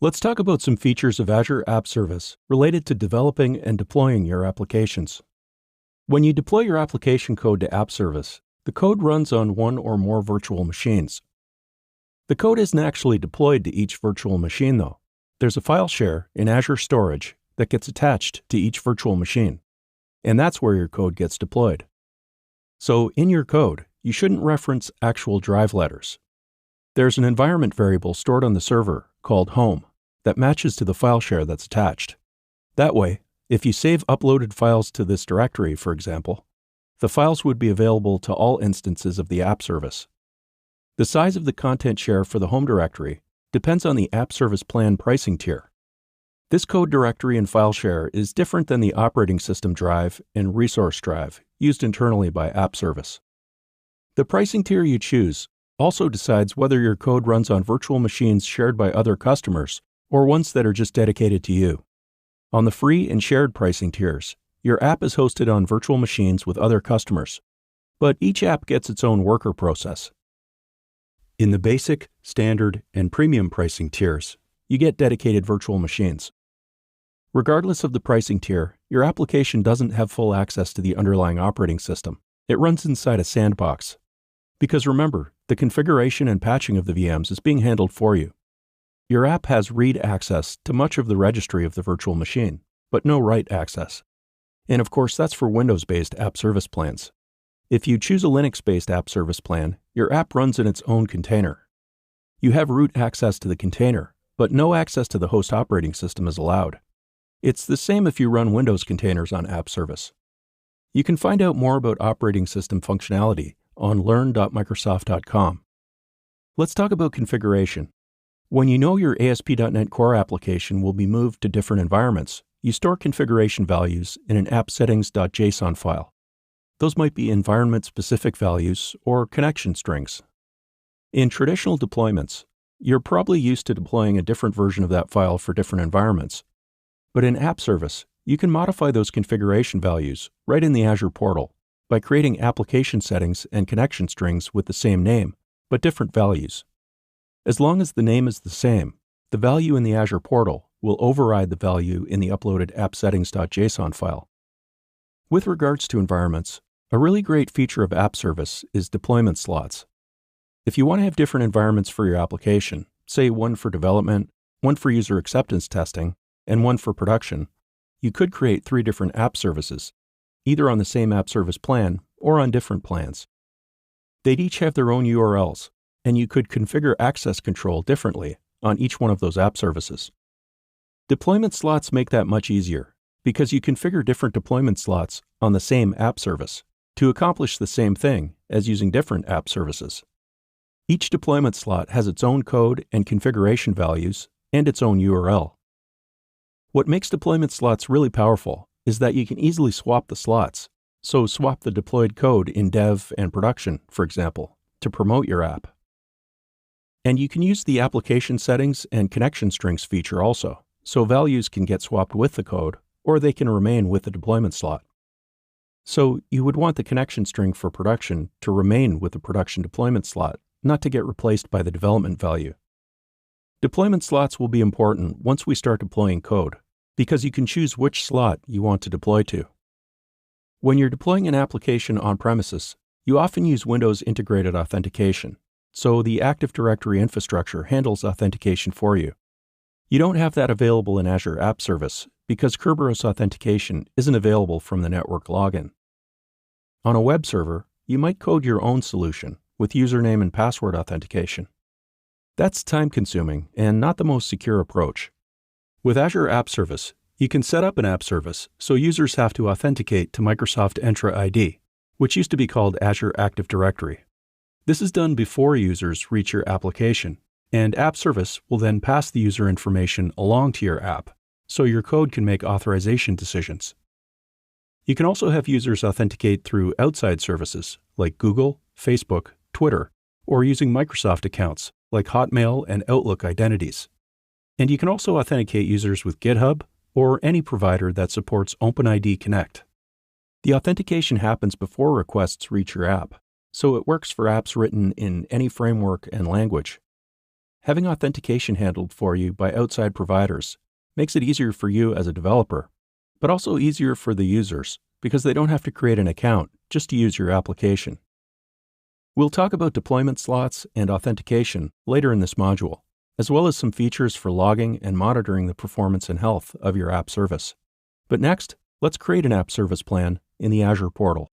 Let's talk about some features of Azure App Service related to developing and deploying your applications. When you deploy your application code to App Service, the code runs on one or more virtual machines. The code isn't actually deployed to each virtual machine, though. There's a file share in Azure Storage that gets attached to each virtual machine, and that's where your code gets deployed. So in your code, you shouldn't reference actual drive letters. There's an environment variable stored on the server called home that matches to the file share that's attached. That way, if you save uploaded files to this directory, for example, the files would be available to all instances of the app service. The size of the content share for the home directory depends on the app service plan pricing tier. This code directory and file share is different than the operating system drive and resource drive used internally by App Service. The pricing tier you choose also decides whether your code runs on virtual machines shared by other customers or ones that are just dedicated to you. On the free and shared pricing tiers, your app is hosted on virtual machines with other customers, but each app gets its own worker process. In the basic, standard, and premium pricing tiers, you get dedicated virtual machines. Regardless of the pricing tier, your application doesn't have full access to the underlying operating system. It runs inside a sandbox. Because remember, the configuration and patching of the VMs is being handled for you. Your app has read access to much of the registry of the virtual machine, but no write access. And of course, that's for Windows-based app service plans. If you choose a Linux-based app service plan, your app runs in its own container. You have root access to the container, but no access to the host operating system is allowed. It's the same if you run Windows containers on App Service. You can find out more about operating system functionality on learn.microsoft.com. Let's talk about configuration. When you know your ASP.NET Core application will be moved to different environments, you store configuration values in an appsettings.json file. Those might be environment-specific values or connection strings. In traditional deployments, you're probably used to deploying a different version of that file for different environments. But in App Service, you can modify those configuration values right in the Azure portal by creating application settings and connection strings with the same name, but different values. As long as the name is the same, the value in the Azure portal will override the value in the uploaded appsettings.json file. With regards to environments, a really great feature of App Service is deployment slots. If you want to have different environments for your application, say one for development, one for user acceptance testing, and one for production, you could create 3 different app services, either on the same app service plan or on different plans. They'd each have their own URLs, and you could configure access control differently on each one of those app services. Deployment slots make that much easier because you configure different deployment slots on the same app service to accomplish the same thing as using different app services. Each deployment slot has its own code and configuration values and its own URL. What makes deployment slots really powerful is that you can easily swap the slots. So swap the deployed code in dev and production, for example, to promote your app. And you can use the application settings and connection strings feature also, so values can get swapped with the code, or they can remain with the deployment slot. So you would want the connection string for production to remain with the production deployment slot, not to get replaced by the development value. Deployment slots will be important once we start deploying code, because you can choose which slot you want to deploy to. When you're deploying an application on premises, you often use Windows Integrated Authentication, so the Active Directory infrastructure handles authentication for you. You don't have that available in Azure App Service because Kerberos authentication isn't available from the network login. On a web server, you might code your own solution with username and password authentication. That's time-consuming and not the most secure approach. With Azure App Service, you can set up an app service so users have to authenticate to Microsoft Entra ID, which used to be called Azure Active Directory. This is done before users reach your application, and App Service will then pass the user information along to your app, so your code can make authorization decisions. You can also have users authenticate through outside services like Google, Facebook, Twitter, or using Microsoft accounts like Hotmail and Outlook identities. And you can also authenticate users with GitHub or any provider that supports OpenID Connect. The authentication happens before requests reach your app, so it works for apps written in any framework and language. Having authentication handled for you by outside providers makes it easier for you as a developer, but also easier for the users because they don't have to create an account just to use your application. We'll talk about deployment slots and authentication later in this module, as well as some features for logging and monitoring the performance and health of your app service. But next, let's create an app service plan in the Azure portal.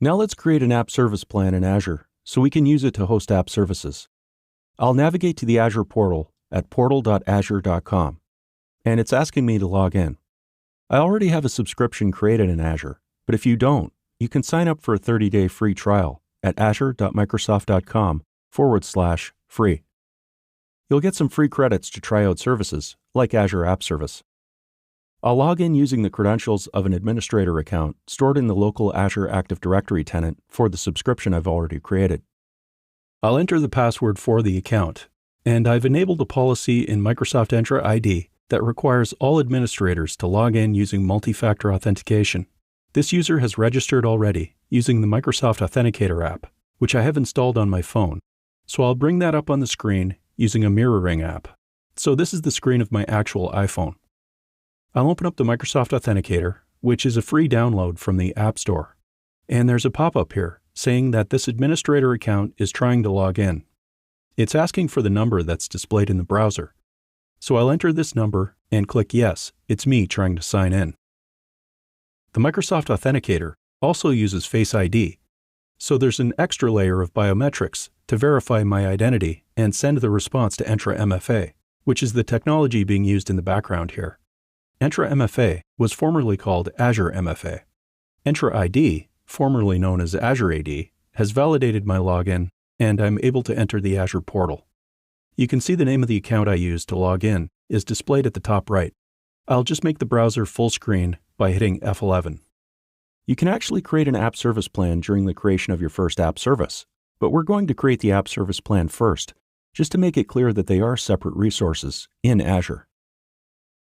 Now let's create an app service plan in Azure so we can use it to host app services. I'll navigate to the Azure portal at portal.azure.com, and it's asking me to log in. I already have a subscription created in Azure, but if you don't, you can sign up for a 30-day free trial at azure.microsoft.com/free. You'll get some free credits to try out services like Azure App Service. I'll log in using the credentials of an administrator account stored in the local Azure Active Directory tenant for the subscription I've already created. I'll enter the password for the account, and I've enabled a policy in Microsoft Entra ID that requires all administrators to log in using multi-factor authentication. This user has registered already using the Microsoft Authenticator app, which I have installed on my phone. So I'll bring that up on the screen using a mirroring app. So this is the screen of my actual iPhone. I'll open up the Microsoft Authenticator, which is a free download from the App Store. And there's a pop-up here saying that this administrator account is trying to log in. It's asking for the number that's displayed in the browser. So I'll enter this number and click Yes, it's me trying to sign in. The Microsoft Authenticator also uses Face ID, so there's an extra layer of biometrics to verify my identity and send the response to Entra MFA, which is the technology being used in the background here. Entra MFA was formerly called Azure MFA. Entra ID, formerly known as Azure AD, has validated my login, and I'm able to enter the Azure portal. You can see the name of the account I used to log in is displayed at the top right. I'll just make the browser full screen by hitting F11. You can actually create an app service plan during the creation of your first app service, but we're going to create the app service plan first, just to make it clear that they are separate resources in Azure.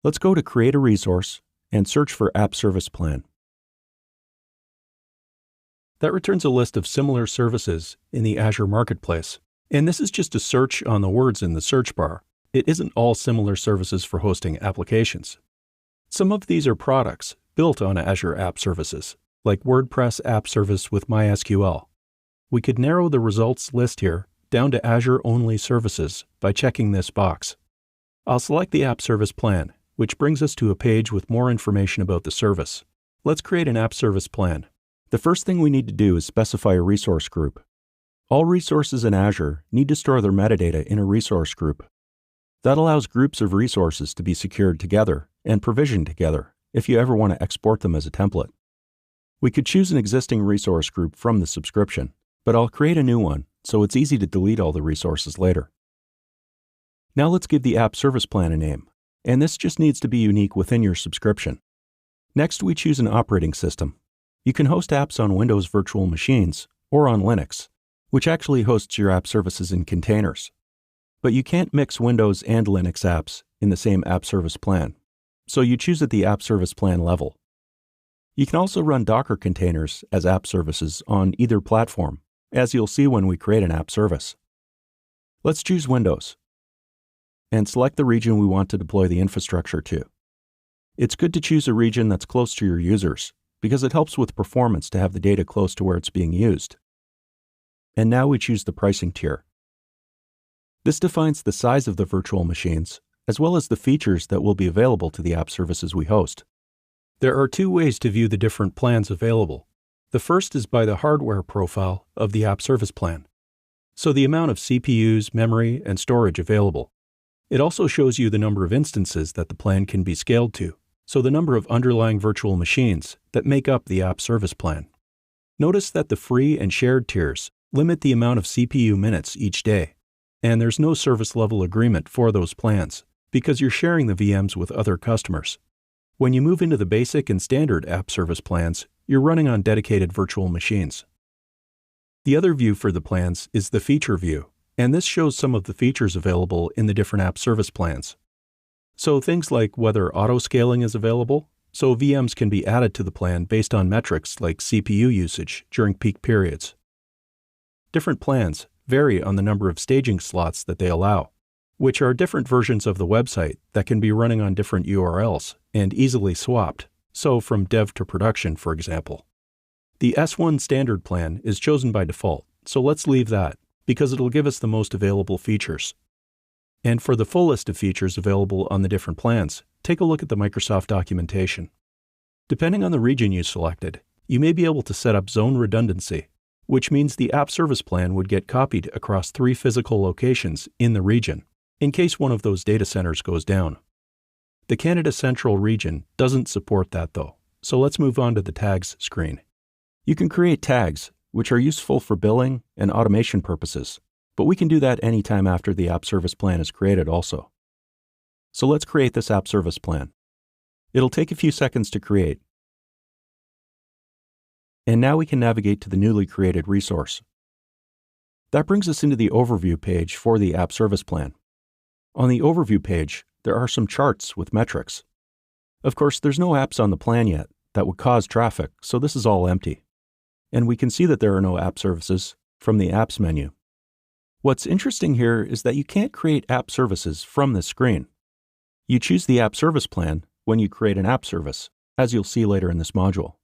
Let's go to Create a Resource and search for App Service Plan. That returns a list of similar services in the Azure Marketplace. And this is just a search on the words in the search bar. It isn't all similar services for hosting applications. Some of these are products built on Azure App Services, like WordPress App Service with MySQL. We could narrow the results list here down to Azure-only services by checking this box. I'll select the App Service Plan, which brings us to a page with more information about the service. Let's create an App Service Plan. The first thing we need to do is specify a resource group. All resources in Azure need to store their metadata in a resource group. That allows groups of resources to be secured together and provisioned together if you ever want to export them as a template. We could choose an existing resource group from the subscription, but I'll create a new one so it's easy to delete all the resources later. Now let's give the App Service Plan a name, and this just needs to be unique within your subscription. Next, we choose an operating system. You can host apps on Windows virtual machines or on Linux, which actually hosts your app services in containers. But you can't mix Windows and Linux apps in the same app service plan, so you choose at the app service plan level. You can also run Docker containers as app services on either platform, as you'll see when we create an app service. Let's choose Windows and select the region we want to deploy the infrastructure to. It's good to choose a region that's close to your users, because it helps with performance to have the data close to where it's being used. And now we choose the pricing tier. This defines the size of the virtual machines, as well as the features that will be available to the app services we host. There are two ways to view the different plans available. The first is by the hardware profile of the app service plan, so the amount of CPUs, memory, and storage available. It also shows you the number of instances that the plan can be scaled to, so the number of underlying virtual machines that make up the app service plan. Notice that the free and shared tiers limit the amount of CPU minutes each day, and there's no service level agreement for those plans because you're sharing the VMs with other customers. When you move into the basic and standard app service plans, you're running on dedicated virtual machines. The other view for the plans is the feature view, and this shows some of the features available in the different app service plans. So things like whether auto-scaling is available, so VMs can be added to the plan based on metrics like CPU usage during peak periods. different plans vary on the number of staging slots that they allow, which are different versions of the website that can be running on different URLs and easily swapped, so from dev to production, for example. The S1 standard plan is chosen by default, so let's leave that, because it'll give us the most available features. And for the full list of features available on the different plans, take a look at the Microsoft documentation. Depending on the region you selected, you may be able to set up zone redundancy, which means the app service plan would get copied across 3 physical locations in the region, in case one of those data centers goes down. The Canada Central region doesn't support that though, so let's move on to the tags screen. You can create tags, which are useful for billing and automation purposes, but we can do that anytime after the app service plan is created also. So let's create this app service plan. It'll take a few seconds to create. And now we can navigate to the newly created resource. That brings us into the overview page for the app service plan. On the overview page, there are some charts with metrics. Of course, there's no apps on the plan yet that would cause traffic, so this is all empty. And we can see that there are no app services from the apps menu. What's interesting here is that you can't create app services from this screen. You choose the app service plan when you create an app service, as you'll see later in this module.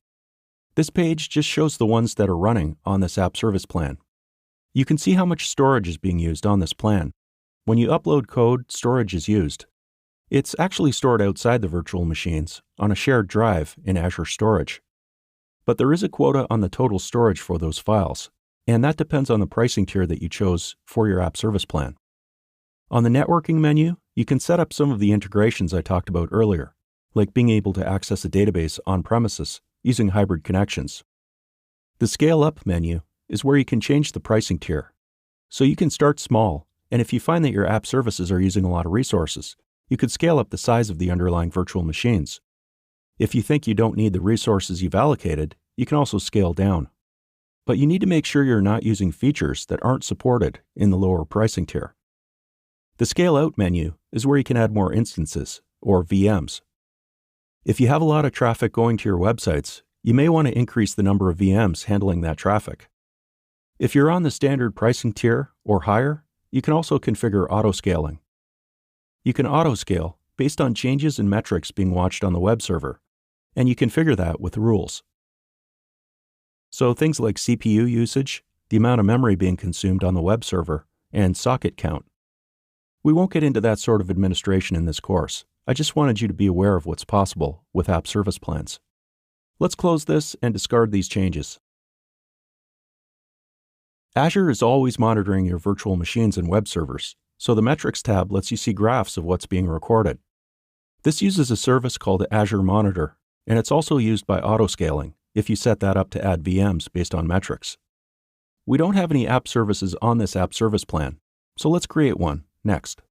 This page just shows the ones that are running on this app service plan. You can see how much storage is being used on this plan. When you upload code, storage is used. It's actually stored outside the virtual machines on a shared drive in Azure Storage. But there is a quota on the total storage for those files, and that depends on the pricing tier that you chose for your app service plan. On the networking menu, you can set up some of the integrations I talked about earlier, like being able to access a database on premises using hybrid connections. The Scale Up menu is where you can change the pricing tier. So you can start small, and if you find that your app services are using a lot of resources, you could scale up the size of the underlying virtual machines. If you think you don't need the resources you've allocated, you can also scale down. But you need to make sure you're not using features that aren't supported in the lower pricing tier. The Scale Out menu is where you can add more instances, or VMs. If you have a lot of traffic going to your websites, you may want to increase the number of VMs handling that traffic. If you're on the standard pricing tier or higher, you can also configure auto-scaling. You can auto-scale based on changes in metrics being watched on the web server, and you configure that with rules. So things like CPU usage, the amount of memory being consumed on the web server, and socket count. We won't get into that sort of administration in this course. I just wanted you to be aware of what's possible with app service plans. Let's close this and discard these changes. Azure is always monitoring your virtual machines and web servers, so the Metrics tab lets you see graphs of what's being recorded. This uses a service called Azure Monitor, and it's also used by auto-scaling if you set that up to add VMs based on metrics. We don't have any app services on this app service plan, so let's create one next.